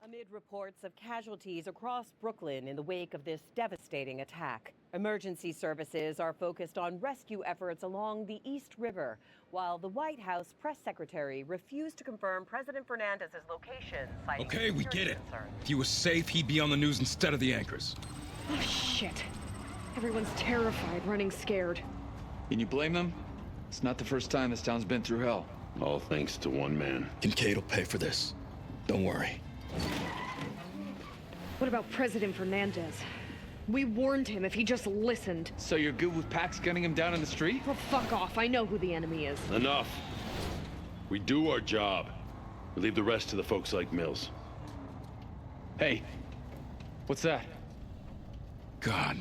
Amid reports of casualties across Brooklyn in the wake of this devastating attack, emergency services are focused on rescue efforts along the East River, while the White House press secretary refused to confirm President Fernandez's location, citing Okay, we get it. concerns. If he was safe, he'd be on the news instead of the anchors. Oh, shit. Everyone's terrified, running scared. Can you blame them? It's not the first time this town's been through hell. All thanks to one man. Kincaid will pay for this. Don't worry. What about President Fernandez? We warned him if he just listened. So you're good with Pax gunning him down in the street? Well, fuck off. I know who the enemy is. Enough. We do our job. We leave the rest to the folks like Mills. Hey, what's that? God,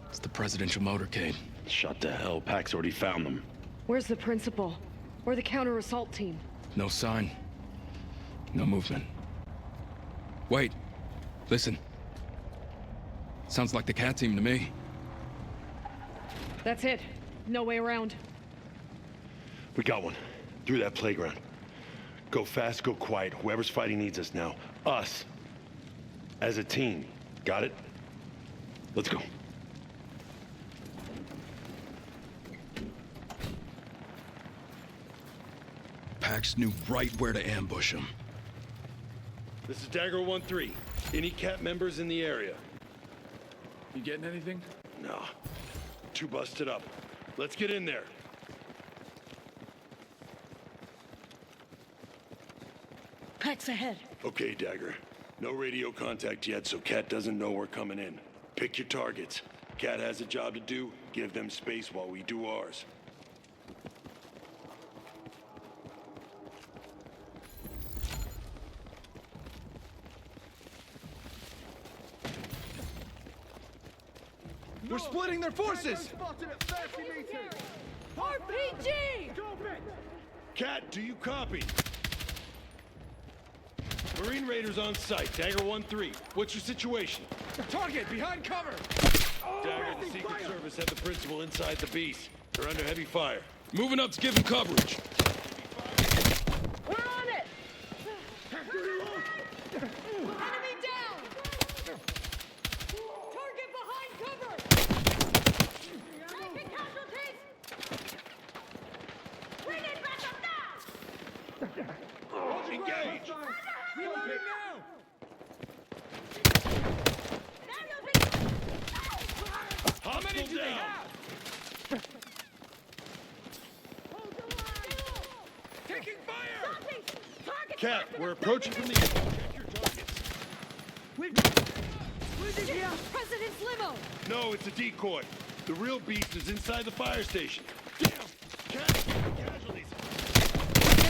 it's the presidential motorcade. Shut to hell. Pax already found them. Where's the principal? Or the counter-assault team? No sign. No movement. Wait. Listen. Sounds like the cat team to me. That's it. No way around. We got one. Through that playground. Go fast, go quiet. Whoever's fighting needs us now. Us. As a team. Got it? Let's go. Pax knew right where to ambush him. This is Dagger 1-3. Any cat members in the area? You getting anything? No. Too busted up. Let's get in there. Pax ahead. Okay, Dagger. No radio contact yet, so Cat doesn't know we're coming in. Pick your targets. Cat has a job to do. Give them space while we do ours. We're splitting their forces! RPG! Cat, do you copy? Marine Raiders on site. Dagger 1-3. What's your situation? Target, behind cover! Dagger, the Secret Service had the principal inside the beast. They're under heavy fire. Moving up to give him coverage. We're on it! Enemy down! Target behind cover! Taking casualties! We need backup now! Engage! Reloading now! Hostile down! Taking fire! Cat, we're approaching from the east. Check your targets. President's limo! No, it's a decoy. The real beast is inside the fire station. Damn! Cat, casualties.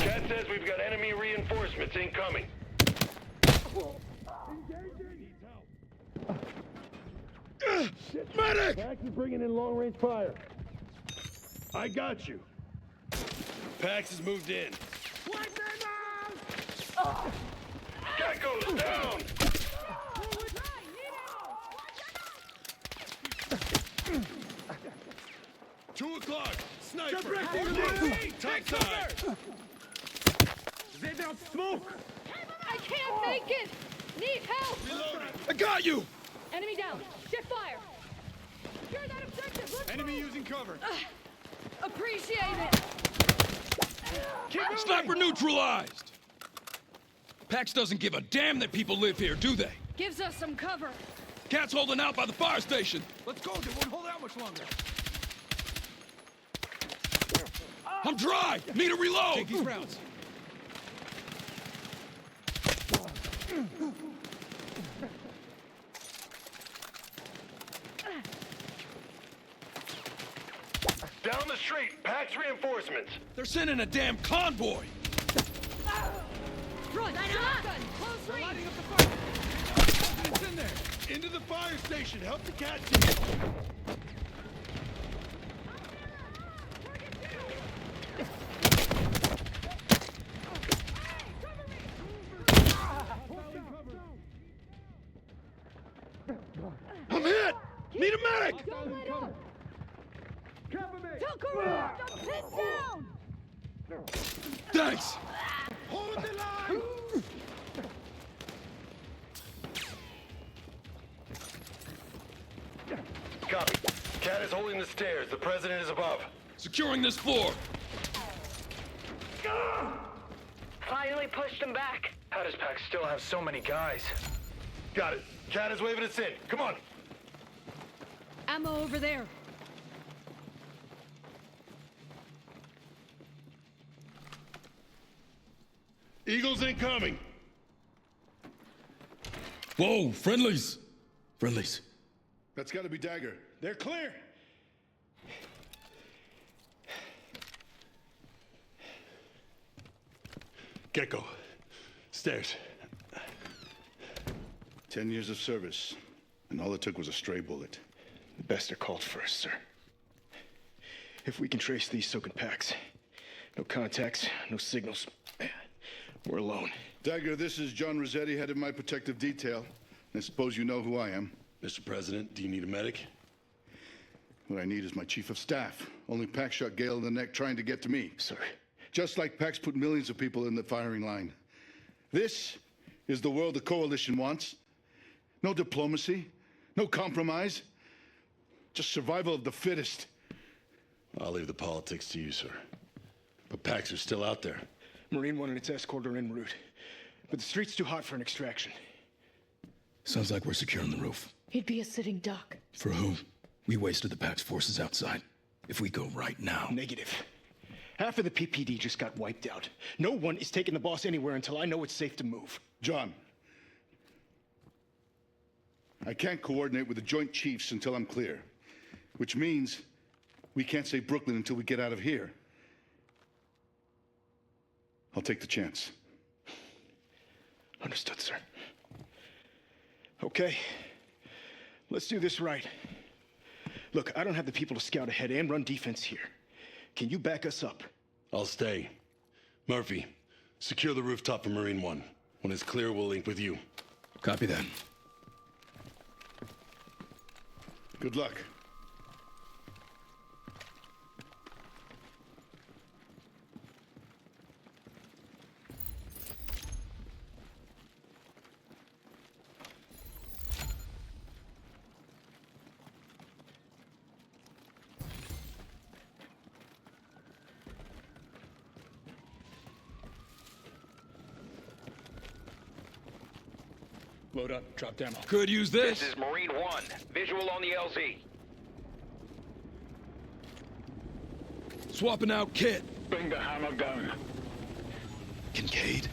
Cat says we've got enemy reinforcements incoming. Medic! Pax is bringing in long-range fire. I got you. Pax has moved in. Cat goes down! 2 o'clock. Sniper. Topside. I can't make it! Need help! Reloading. I got you! Enemy down! Shift fire! Secure that objective! Let's Enemy using cover. appreciate it! Sniper neutralized! Pax doesn't give a damn that people live here, do they? Gives us some cover. Cat's holding out by the fire station. Let's go, they won't hold out much longer. I'm dry! Need a reload! Take these rounds. Down the street. Pax reinforcements. They're sending a damn convoy! Run! Shotgun! Close range! Lighting up the fire. It's in there. Into the fire station. Help the cat team. I'm hit! Need a medic! Don't let up! Tell Corona! Pin down! Thanks! Hold the line! Cat is holding the stairs. The president is above. Securing this floor. Finally pushed him back. How does Pax still have so many guys? Got it. Cat is waving us in. Come on. Ammo over there. Eagles incoming. Whoa, friendlies. Friendlies. That's gotta be Dagger. They're clear! Gecko. Stairs. 10 years of service, and all it took was a stray bullet. The best are called first, sir. If we can trace these Soaking Pax, no contacts, no signals, we're alone. Dagger, this is John Rossetti, head of my protective detail. I suppose you know who I am. Mr. President, do you need a medic? What I need is my chief of staff. Only Pax shot Gale in the neck trying to get to me. Sir. Just like Pax put millions of people in the firing line. This is the world the Coalition wants. No diplomacy, no compromise, just survival of the fittest. I'll leave the politics to you, sir. But Pax are still out there. Marine One and its escort are en route, but the street's too hot for an extraction. Sounds like we're securing the roof. He'd be a sitting duck. For who? We wasted the Pax forces outside. If we go right now... Negative. Half of the PPD just got wiped out. No one is taking the boss anywhere until I know it's safe to move. John, I can't coordinate with the Joint Chiefs until I'm clear. Which means we can't save Brooklyn until we get out of here. I'll take the chance. Understood, sir. Okay. Let's do this right. Look, I don't have the people to scout ahead and run defense here. Can you back us up? I'll stay. Murphy, secure the rooftop for Marine One. When it's clear, we'll link with you. Copy that. Good luck. Load up, drop demo. Could use this. This is Marine One. Visual on the LZ. Swapping out kit. Bring the hammer down. Kincaid?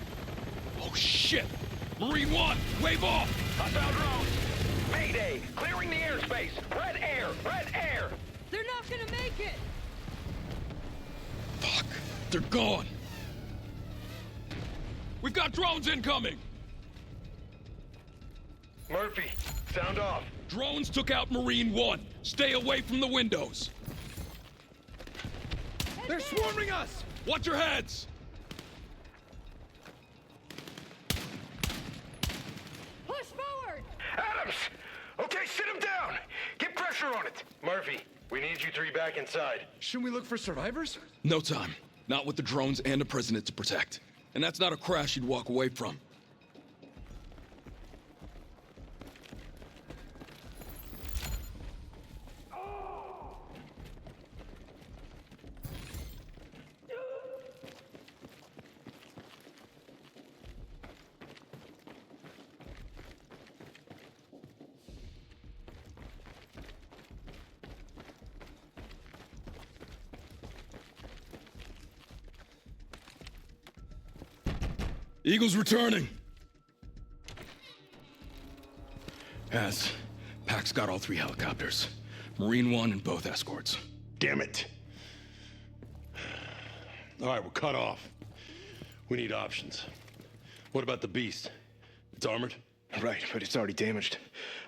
Oh, shit! Marine One, wave off! Hostile drones. Mayday. Clearing the airspace. Red air. Red air. They're not gonna make it! Fuck, they're gone. We've got drones incoming! Murphy, sound off. Drones took out Marine One. Stay away from the windows. They're swarming us! Watch your heads! Push forward! Adams! Okay, sit him down. Get pressure on it. Murphy, we need you three back inside. Shouldn't we look for survivors? No time. Not with the drones and the president to protect. And that's not a crash you'd walk away from. Eagle's returning. Pax got all 3 helicopters. Marine One and both escorts. Damn it. All right, we're cut off. We need options. What about the Beast? It's armored? Right, but it's already damaged.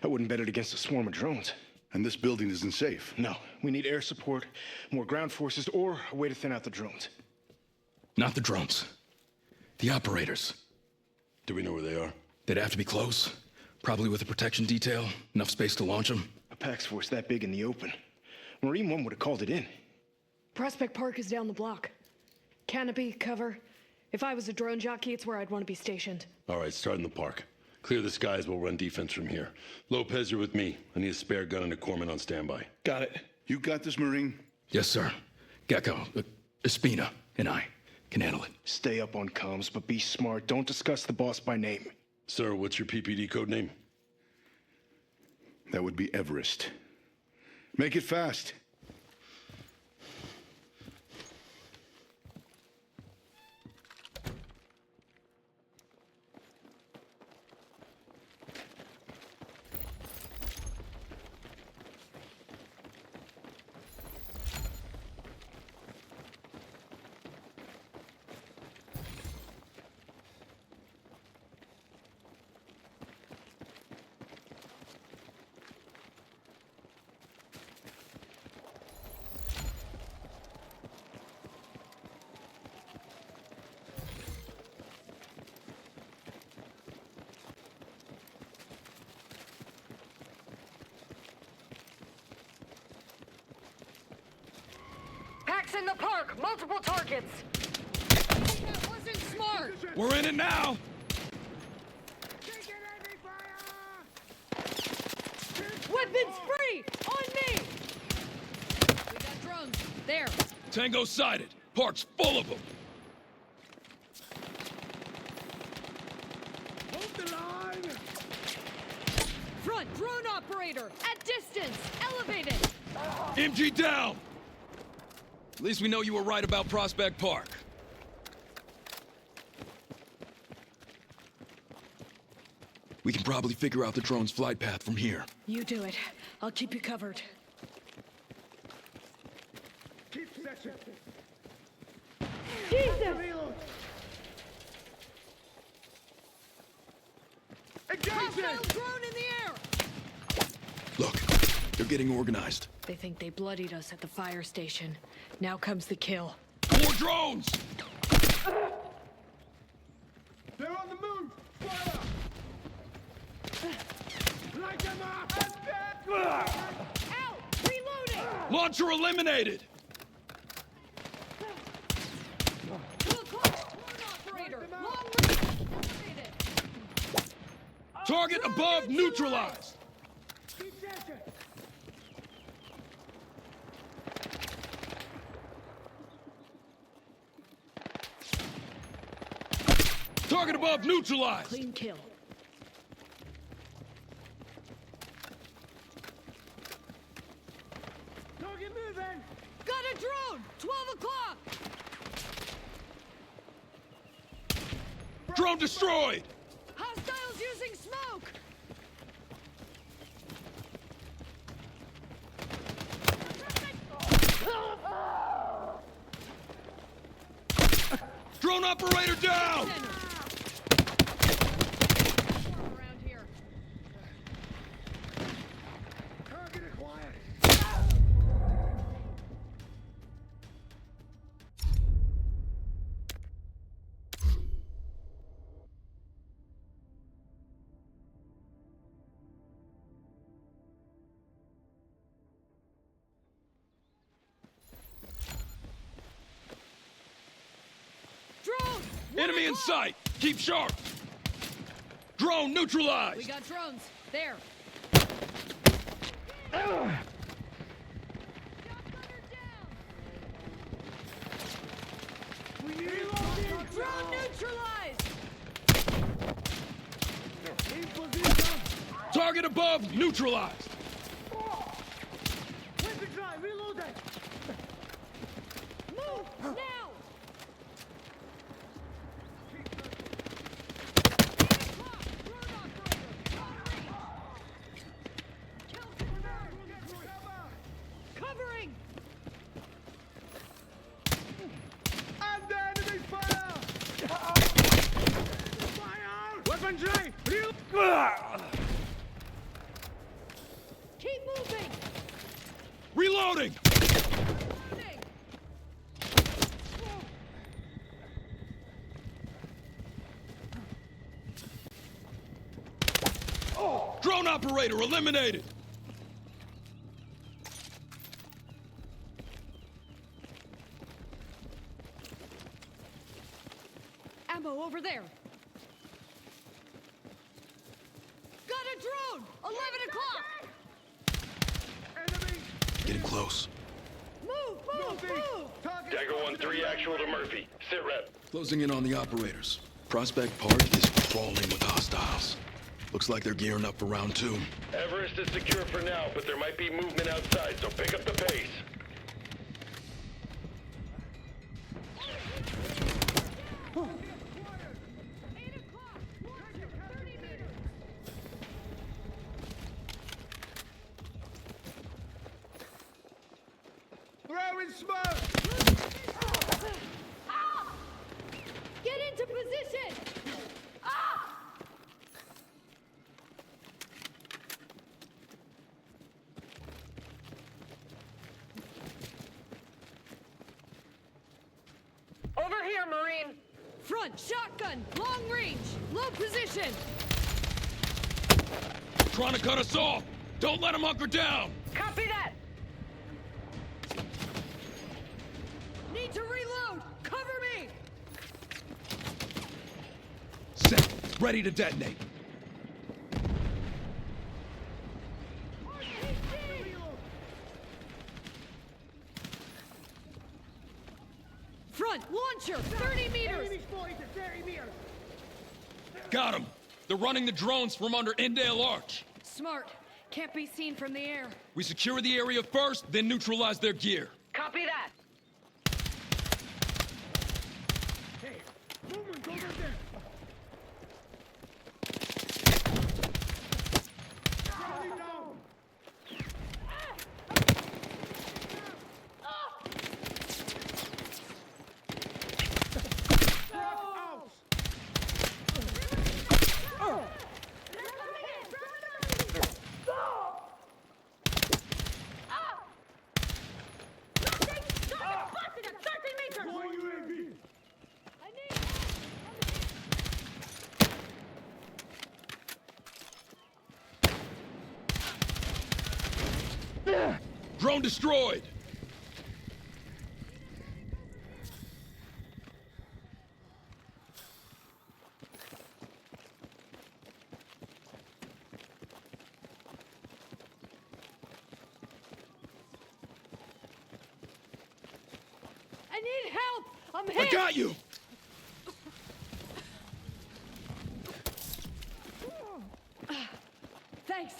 I wouldn't bet it against a swarm of drones. And this building isn't safe. No, we need air support, more ground forces, or a way to thin out the drones. Not the drones. The operators. Do we know where they are? They'd have to be close. Probably with a protection detail. Enough space to launch them. A Pax force that big in the open. Marine One would have called it in. Prospect Park is down the block. Canopy, cover. If I was a drone jockey, it's where I'd want to be stationed. All right, start in the park. Clear the skies, we'll run defense from here. Lopez, you're with me. I need a spare gun and a corpsman on standby. Got it. You got this, Marine? Yes, sir. Gecko, Espina, and I can handle it. Stay up on comms, but be smart. Don't discuss the boss by name. Sir, what's your PPD code name? That would be Everest. Make it fast. Packs in the park! Multiple targets! That wasn't smart! We're in it now! Weapons free! On me! We got drones. There. Tango sighted. Park's full of them. Front drone operator! At distance! Elevated! MG down! At least we know you were right about Prospect Park. We can probably figure out the drone's flight path from here. You do it. I'll keep you covered. Hostile drone in the air! Look, they're getting organized. They think they bloodied us at the fire station. Now comes the kill. More drones! They're on the move! Fire! Light them up! Out! Reloading! Launcher eliminated! 2 o'clock! Drone operator! Long range! Eliminated! Target above neutralized! Target above neutralized! Clean kill. Target moving! Got a drone! 12 o'clock! Drone destroyed! Hostiles using smoke! Drone operator down! Around here. Target acquired! Drone! Enemy in sight! Keep sharp! Drone We neutralized! got drones. There. Drone neutralized! Target above neutralized! Move! Now! 8 o'clock! Drone operator! Covering! Under enemy fire! Fire! Weapon dry! Keep moving! Reloading! Reloading! Drone operator eliminated! Ammo over there! got a drone! 11 o'clock! Getting close. Move! Dagger 1-3 actual to Murphy. Sit rep. Closing in on the operators. Prospect Park is crawling with hostiles. Looks like they're gearing up for round 2. Everest is secure for now, but there might be movement outside, so pick up the pace. Throwing smoke! Get into position! Over here, Marine! Front, shotgun, long range, low position! Trying to cut us off! Don't let them hunker down! Copy that! Need to reload! Cover me! Set. Ready to detonate. Front, launcher, 30 meters! Got them! They're running the drones from under Indale Arch. Smart. Can't be seen from the air. We secure the area first, then neutralize their gear. Copy that! Drone destroyed! I need help! I'm I hit! got you! Thanks.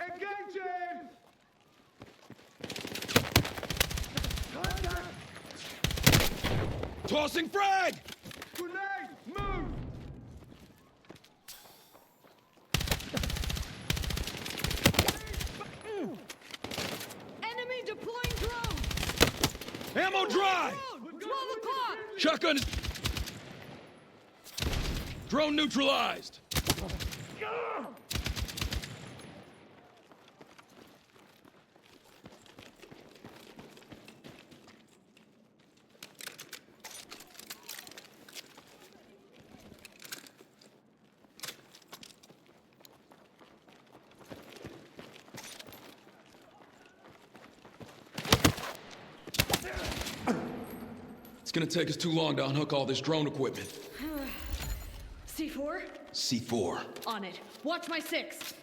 Engaging! Tossing frag! Grenade! Move! Enemy deploying drone! Ammo dry! Drone! 12 o'clock! Shotgun is... Drone neutralized! It's gonna take us too long to unhook all this drone equipment. C4? C4. On it. Watch my 6.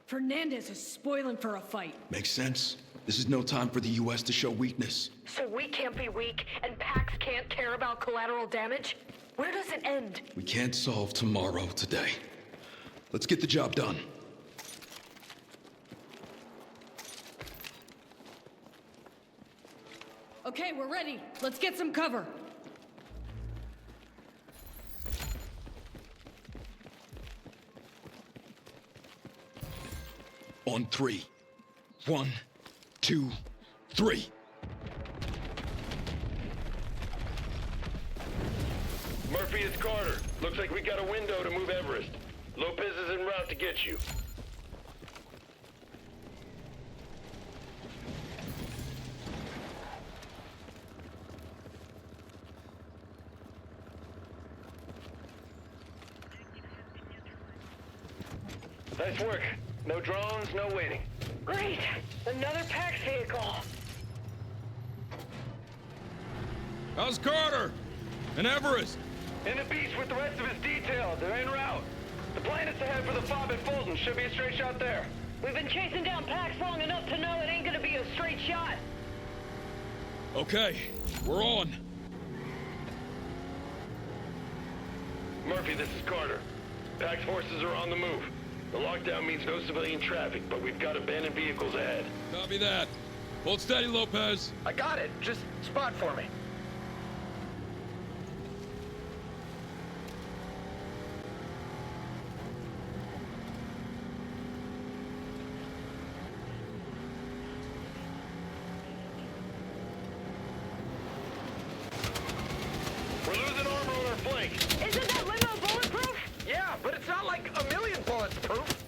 Fernandez is spoiling for a fight. Makes sense. This is no time for the U.S. to show weakness. So we can't be weak, and PAX can't care about collateral damage? Where does it end? We can't solve tomorrow today. Let's get the job done. Okay, we're ready. Let's get some cover. On 3. 1, 2, 3. Murphy, it's Carter. Looks like we got a window to move Everest. Lopez is en route to get you. Nice work. No drones, no waiting. Great! Another PAX vehicle! How's Carter? And Everest? In the beach with the rest of his detail. They're en route. The plan is to head for the fob at Fulton. Should be a straight shot there. We've been chasing down Pax long enough to know it ain't gonna be a straight shot. Okay, we're on. Murphy, this is Carter. Pax forces are on the move. The lockdown means no civilian traffic, but we've got abandoned vehicles ahead. Copy that. Hold steady, Lopez. I got it. Just spot for me. We're losing armor on our flank. Isn't that limo bulletproof? Yeah, but it's not like a million bullets proof.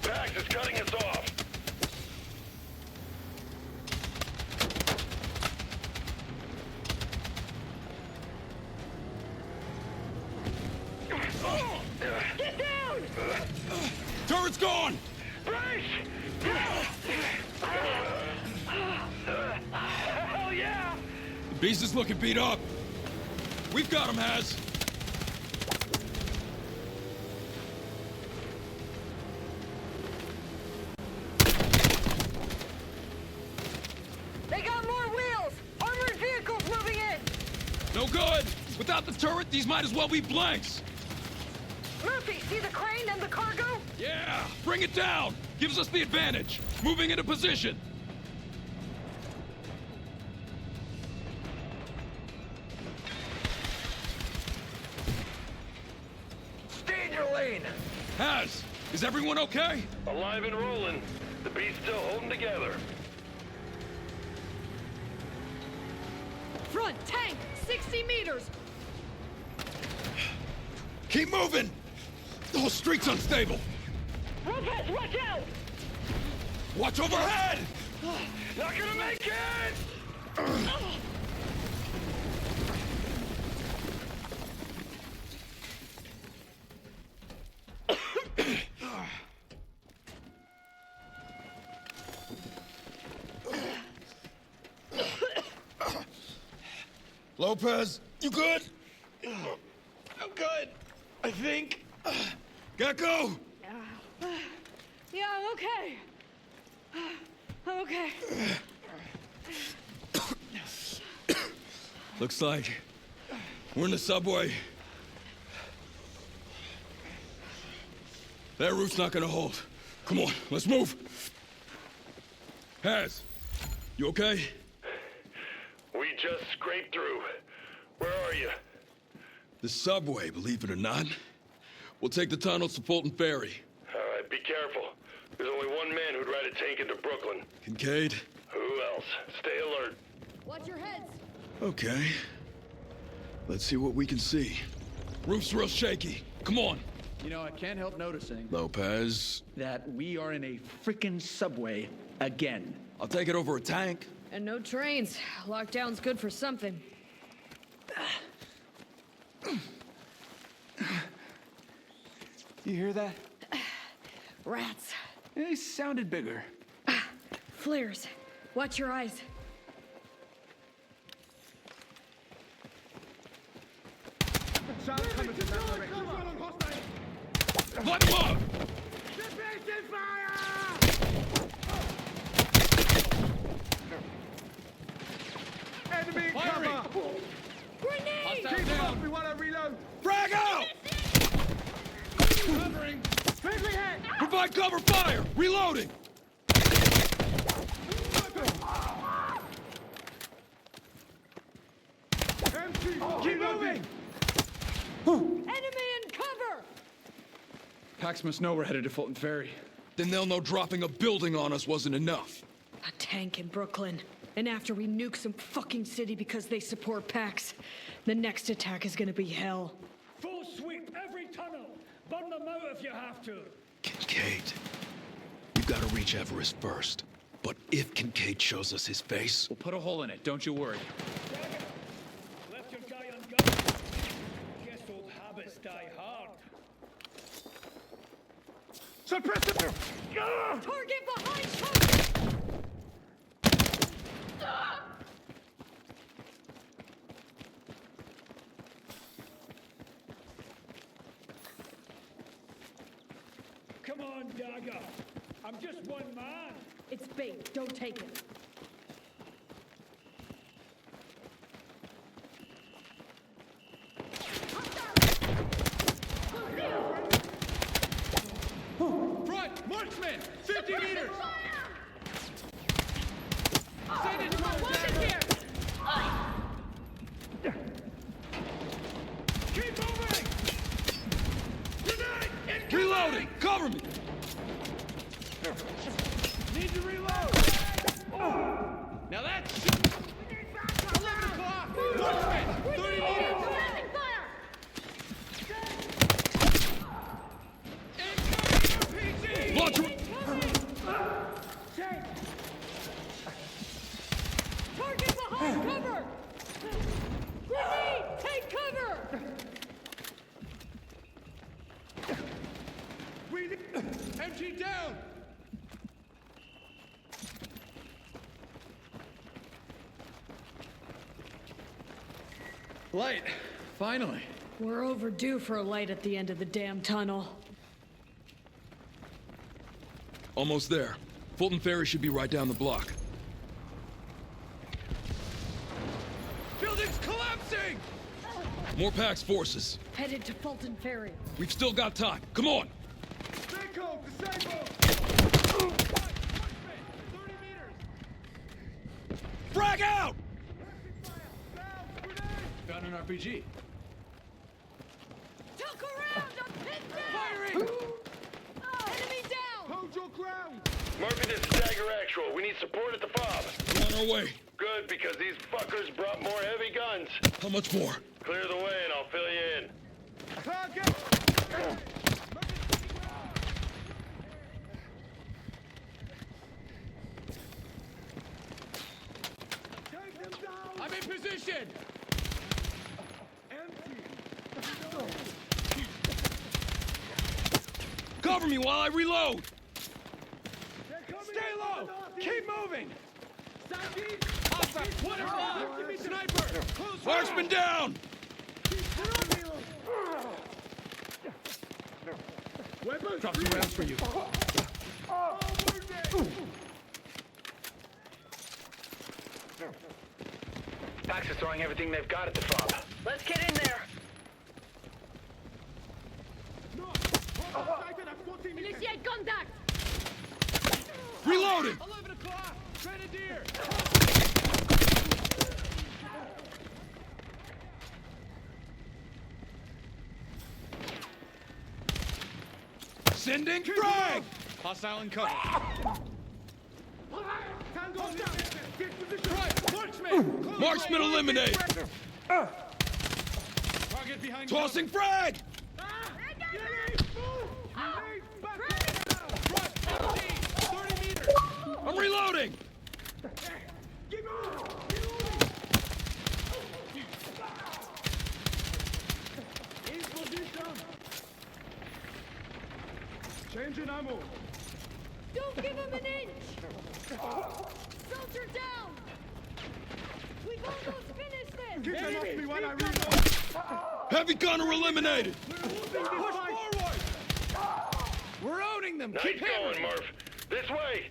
Pax is cutting us off. Get down! Turret's gone! Brace! Hell yeah! The beast is looking beat up. We've got him, Haz. They got more wheels! Armored vehicles moving in! No good! Without the turret, these might as well be blanks. Murphy, see the crane and the cargo? Yeah! Bring it down! Gives us the advantage! Moving into position! Stay in your lane! Haz, is everyone okay? Alive and rolling. The beast's still holding together. Front tank! 60 meters! Keep moving! The whole street's unstable! Lopez, watch out! Watch overhead! Not gonna make it! Lopez, you good? I'm good, I think. Gecko! Yeah, I'm okay. I'm okay. Looks like we're in the subway. That roof's not gonna hold. Come on, let's move. Haz, you okay? We just scraped through. Where are you? The subway, believe it or not. We'll take the tunnels to Fulton Ferry. All right, be careful. There's only one man who'd ride a tank into Brooklyn. Kincaid? Who else? Stay alert. Watch your heads. Okay. Let's see what we can see. Roof's real shaky. Come on. You know, I can't help noticing Lopez. that we are in a frickin' subway again. I'll take it over a tank. And no trains. Lockdown's good for something. You hear that? Rats. They sounded bigger. Flares. Watch your eyes. Light them up! Enemy Firing. cover! Grenade! Hostile Keep them down. up, we want to reload! Frag out! Covering. Friendly hit! Provide cover fire! Reloading! Keep moving! Enemy in cover! Pax must know we're headed to Fulton Ferry. Then they'll know dropping a building on us wasn't enough. A tank in Brooklyn. And after we nuke some fucking city because they support Pax, the next attack is gonna be hell. Full sweep every tunnel. Burn them out if you have to. Kincaid. You gotta reach Everest first. But if Kincaid shows us his face... We'll put a hole in it, don't you worry. Left your guy on guard. Guess old habits die hard. Suppress him! Target behind target! Come on, Dagger. I'm just one man. It's bait, don't take it. Front! Marksman! 50 meters! Send it! Keep moving! Grenade! Incoming! Reloading! Cover me! Need to reload! Now that's... 11 o'clock! Marksman! 30 meters! RPG! Launch her! Target behind cover! Grenade! Take cover! MG down! Light, finally. We're overdue for a light at the end of the damn tunnel. Almost there. Fulton Ferry should be right down the block. Building's collapsing! More Pax forces. Headed to Fulton Ferry. We've still got time. Come on! Echo, disable! 30 meters! Frag out! Found an RPG. Tuck around! I'm pinned down! Firing! Enemy down! Hold your ground! Murphy, this is Dagger Actual. We need support at the fob. We're on our way. Good, because these fuckers brought more heavy guns. How much more? Clear the way and I'll fill you in. Target! Take them down! I'm in position! Empty! Cover me while I reload! Stay low! Keep moving! Hostile! 1 o'clock! Give me sniper! Close Marksman down! Weapons! Drop some rounds for you. Pax is throwing everything they've got at the fob. Let's get in there. Initiate contact! Reloading! 11 o'clock! Grenadier! Sending frag! Hostile in cover. Tango, get position! Right! Marksman! Close Marksman range. eliminated! Target behind Tossing frag! Front! 30 meters! I'm reloading! In position! Changing ammo! Don't give him an inch! Soldier down! We've almost finished this! Keep them off me while I reload! Heavy gunner eliminated! Push forward! We're owning them! Nice Keep going, hammering! Murph. This way!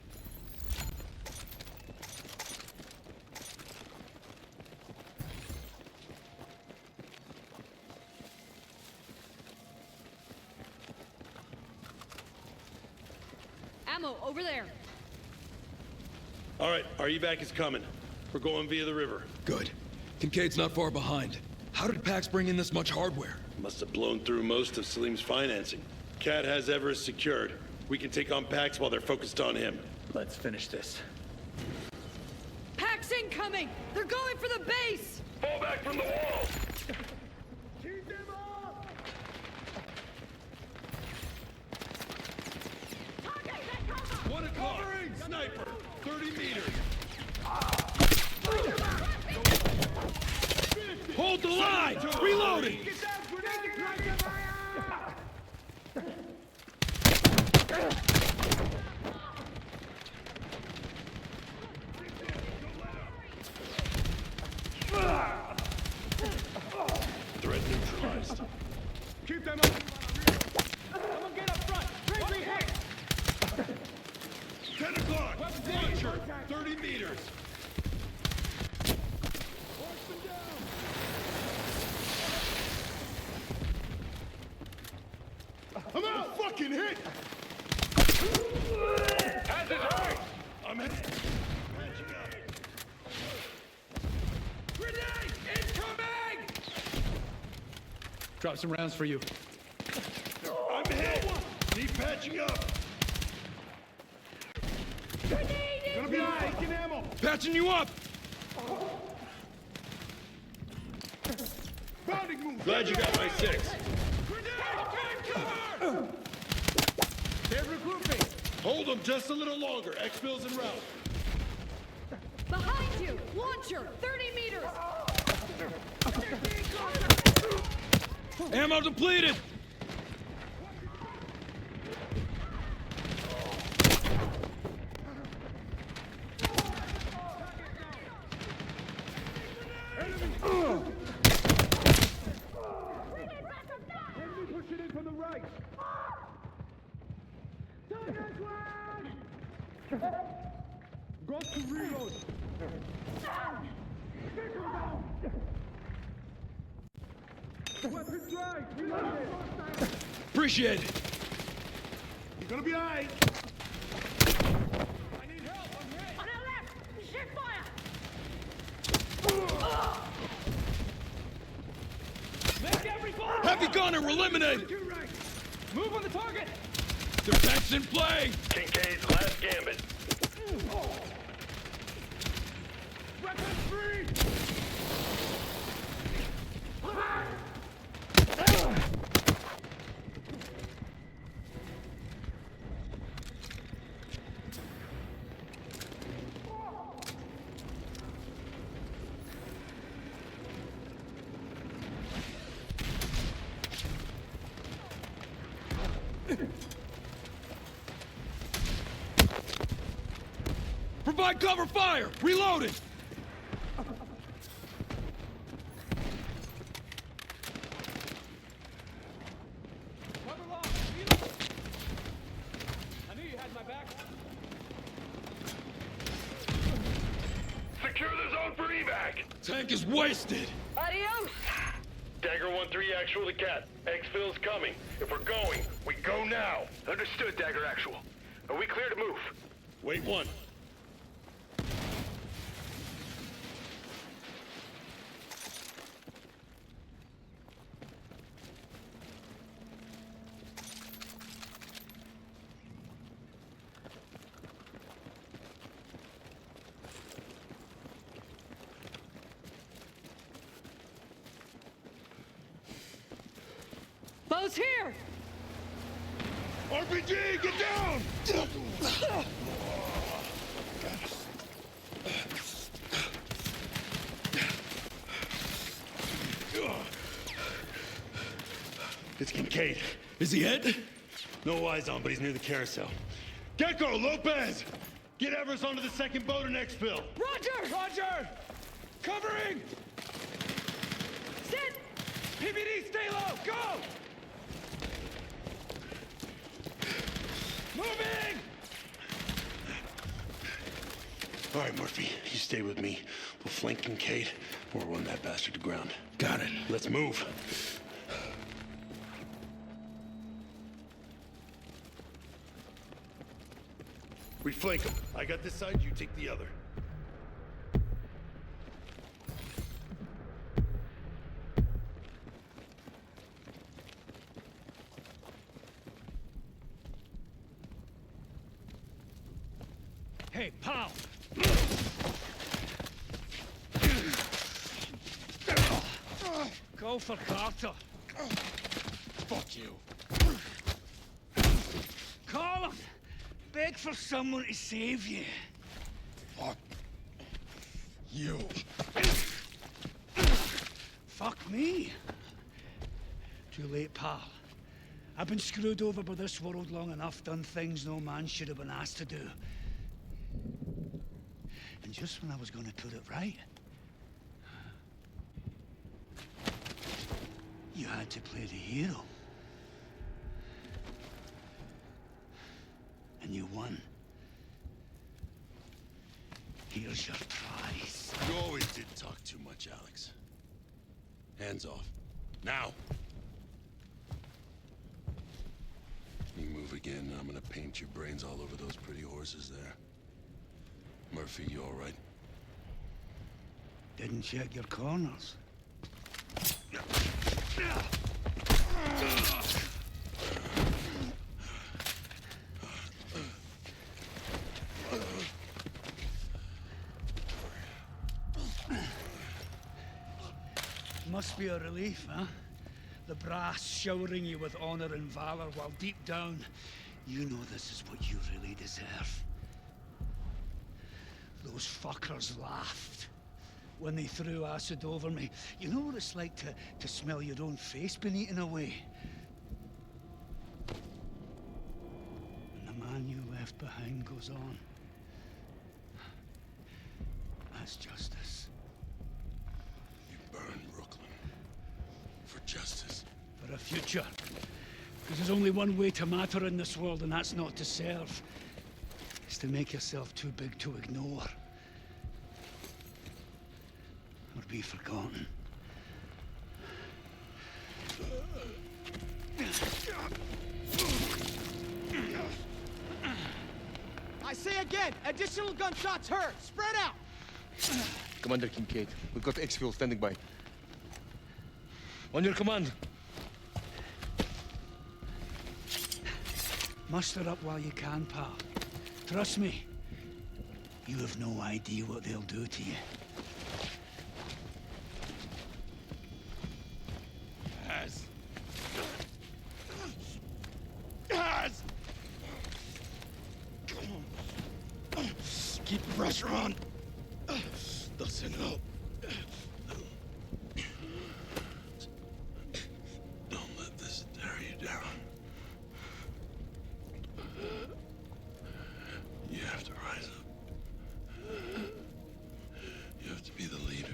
Ammo, over there! All right, our evac is coming. We're going via the river. Good. Kincaid's not far behind. How did Pax bring in this much hardware? Must have blown through most of Salim's financing. Cat has Everest secured. We can take on Pax while they're focused on him. Let's finish this. Pax coming! They're going for the base! Fall back from the wall! Keep them off! 1 o'clock. Sniper. 30 meters. Hold the line! Reloading! Get down, grenade! Threat neutralized. Keep them up! Someone get up front! Friendly hit! 10 o'clock. Launcher. 30 meters. I'm out! Fucking hit! Has his right! I'm hit. Patching up. Grenade! Incoming! Drop some rounds for you. I'm hit. Need patching up. Gonna be alright, get ammo! Patching you up! Bounding move! Glad you got my 6. They're regrouping! Hold them just a little longer. Exfil's en route. Behind you! Launcher! 30 meters! Ammo depleted! Enemy pushing in from the right! Got to reload! Take him down! Weapon drive! Reload! Appreciate it! You're gonna be alright! I need help! I'm hit! On our left! Shit fire! Make every fire! Heavy gunner eliminated! Two right! Move on the target! Defense in play! Kincaid's last gambit. Weapon free! Provide cover fire! Reloading! Cover lock! Reload! I knew you had my back. Secure the zone for evac. Tank is wasted! Adios! Dagger 1-3 actual to Cat. Exfil's coming. If we're going, we go now. Understood, Dagger actual. Are we clear to move? Wait 1. Bo's here! RPG, get down! It's Kincaid. Is he hit? No eyes on, but he's near the carousel. Gecko, Lopez! Get Everest onto the second boat in exfil. Roger! Roger! Covering! Sit! PBD, stay low! Go! Moving! All right, Murphy, you stay with me. We'll flank Kincaid, or run that bastard to ground. Got it. Let's move. We flank him. I got this side, you take the other. Hey, pal! all for Carter. Fuck you. Call him. Beg for someone to save you. Fuck you. Fuck me. Too late, pal. I've been screwed over by this world long enough, done things no man should have been asked to do. And just when I was going to put it right, you had to play the hero. And you won. Here's your prize. You always did talk too much, Alex. Hands off. Now! You move again, I'm gonna paint your brains all over those pretty horses there. Murphy, you all right? Didn't check your corners. Must be a relief, huh? The brass showering you with honor and valor while deep down, you know this is what you really deserve. Those fuckers laughed when they threw acid over me. You know what it's like to smell your own face being eaten away? And the man you left behind goes on. That's justice. You burn Brooklyn. For justice. For a future. Because there's only one way to matter in this world, and that's not to serve. It's to make yourself too big to ignore. Or be forgotten. I say again, additional gunshots heard. Spread out. Commander Kincaid, we've got exfil standing by. On your command. Muster up while you can, pal. Trust me, you have no idea what they'll do to you. Has. Has. Keep the pressure on. Doesn't help. Don't let this tear you down. You have to rise up. You have to be the leader.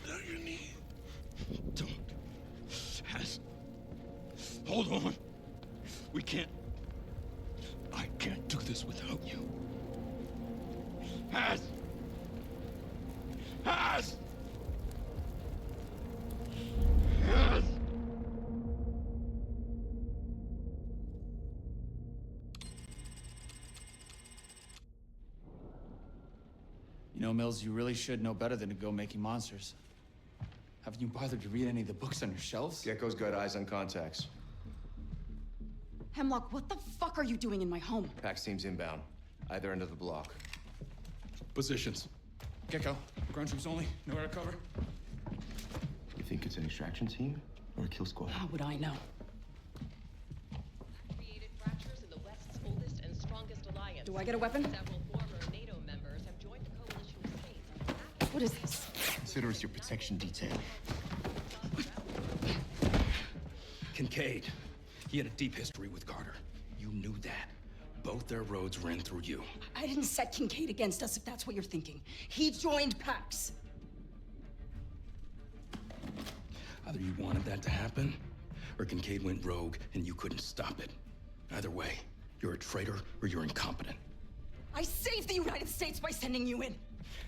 Down your knees. Don't. Has. Hold on. We can't. I can't do this without you. Has. Has. Has. You know, Mills, you really should know better than to go making monsters. Haven't you bothered to read any of the books on your shelves? Gecko's got eyes on contacts. Hemlock, what the fuck are you doing in my home? PAX team's inbound. Either end of the block. Positions. Gecko, ground troops only, nowhere to cover. You think it's an extraction team or a kill squad? How would I know? Created fractures in the West's oldest and strongest alliance. Do I get a weapon? Several former NATO members have joined the coalition of states. What is this? Consider us your protection detail. Kincaid. He had a deep history with Carter. You knew that. Both their roads ran through you. I didn't set Kincaid against us, if that's what you're thinking. He joined PAX. Either you wanted that to happen, or Kincaid went rogue and you couldn't stop it. Either way, you're a traitor or you're incompetent. I saved the United States by sending you in.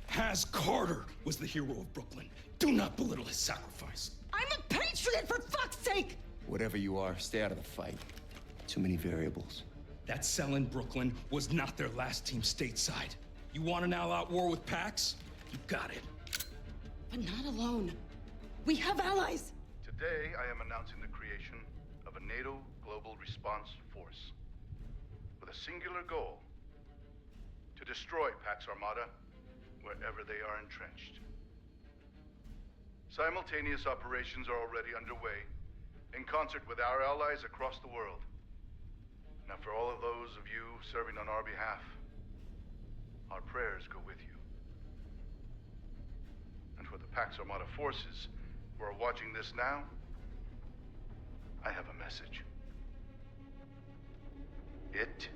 Has Carter was the hero of Brooklyn. Do not belittle his sacrifice. I'm a patriot, for fuck's sake! Whatever you are, stay out of the fight. Too many variables. That cell in Brooklyn was not their last team stateside. You want an all-out war with PAX? You got it. But not alone. We have allies. Today, I am announcing the creation of a NATO Global Response Force with a singular goal: to destroy Pax Armada wherever they are entrenched. Simultaneous operations are already underway, in concert with our allies across the world. Now, for all of those of you serving on our behalf, our prayers go with you. And for the Pax Armada forces who are watching this now, I have a message. It